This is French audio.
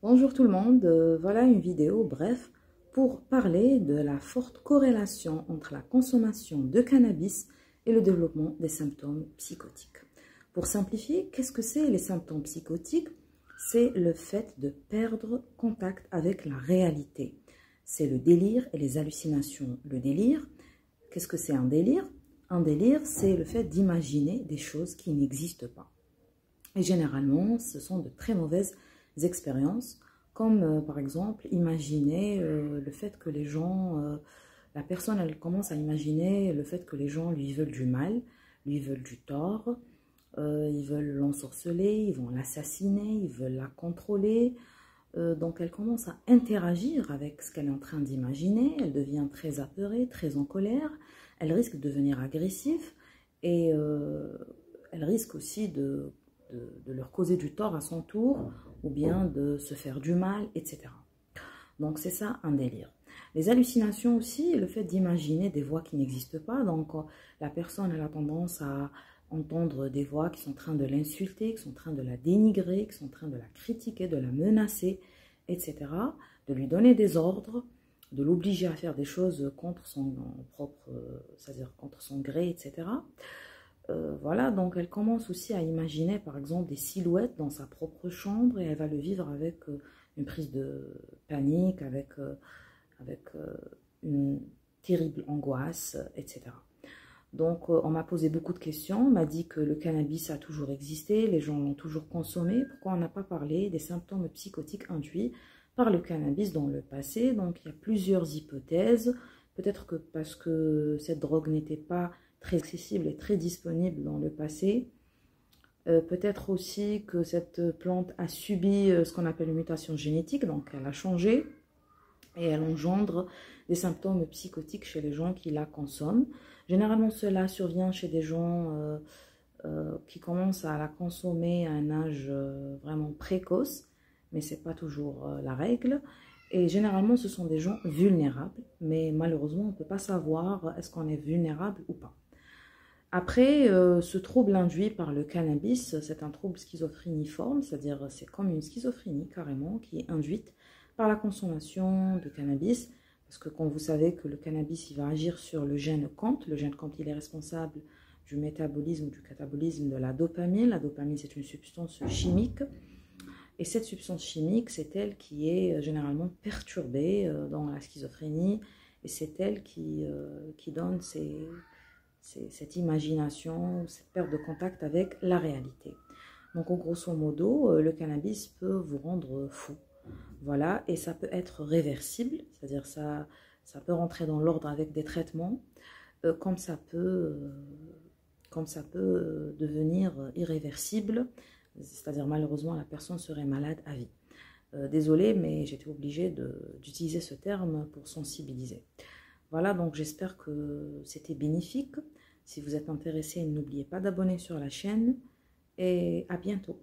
Bonjour tout le monde, voilà une vidéo bref pour parler de la forte corrélation entre la consommation de cannabis et le développement des symptômes psychotiques. Pour simplifier, qu'est-ce que c'est les symptômes psychotiques? C'est le fait de perdre contact avec la réalité. C'est le délire et les hallucinations. Le délire, qu'est-ce que c'est un délire? Un délire, c'est le fait d'imaginer des choses qui n'existent pas. Et généralement, ce sont de très mauvaises expériences, comme par exemple, imaginer le fait que les gens, la personne, elle commence à imaginer le fait que les gens lui veulent du mal, lui veulent du tort, ils veulent l'ensorceler, ils vont l'assassiner, ils veulent la contrôler. Donc elle commence à interagir avec ce qu'elle est en train d'imaginer, elle devient très apeurée, très en colère, elle risque de devenir agressive et elle risque aussi de leur causer du tort à son tour ou bien de se faire du mal, etc. Donc c'est ça un délire. Les hallucinations aussi, le fait d'imaginer des voix qui n'existent pas. Donc la personne elle a tendance à entendre des voix qui sont en train de l'insulter, qui sont en train de la dénigrer, qui sont en train de la critiquer, de la menacer, etc. De lui donner des ordres, de l'obliger à faire des choses contre son propre, c'est-à-dire contre son gré, etc. Voilà, donc elle commence aussi à imaginer par exemple des silhouettes dans sa propre chambre et elle va le vivre avec une prise de panique, avec une terrible angoisse, etc. Donc on m'a posé beaucoup de questions, on m'a dit que le cannabis a toujours existé, les gens l'ont toujours consommé, pourquoi on n'a pas parlé des symptômes psychotiques induits par le cannabis dans le passé? Donc il y a plusieurs hypothèses, peut-être que parce que cette drogue n'était pas très accessible et très disponible dans le passé. Peut-être aussi que cette plante a subi ce qu'on appelle une mutation génétique, donc elle a changé et elle engendre des symptômes psychotiques chez les gens qui la consomment. Généralement, cela survient chez des gens qui commencent à la consommer à un âge vraiment précoce, mais ce n'est pas toujours la règle. Et généralement, ce sont des gens vulnérables, mais malheureusement, on ne peut pas savoir est-ce qu'on est vulnérable ou pas. Après, ce trouble induit par le cannabis, c'est un trouble schizophréniforme, c'est-à-dire c'est comme une schizophrénie carrément qui est induite par la consommation de cannabis, parce que quand vous savez que le cannabis il va agir sur le gène COMT, le gène COMT il est responsable du métabolisme ou du catabolisme de la dopamine. La dopamine c'est une substance chimique, et cette substance chimique c'est elle qui est généralement perturbée dans la schizophrénie, et c'est elle qui donne cette imagination, cette perte de contact avec la réalité. Donc, grosso modo, le cannabis peut vous rendre fou. Voilà, et ça peut être réversible, c'est-à-dire ça peut rentrer dans l'ordre avec des traitements, comme ça peut devenir irréversible, c'est-à-dire malheureusement la personne serait malade à vie. Désolée, mais j'étais obligée d'utiliser ce terme pour sensibiliser. Voilà, donc j'espère que c'était bénéfique. Si vous êtes intéressé, n'oubliez pas d'abonner sur la chaîne et à bientôt.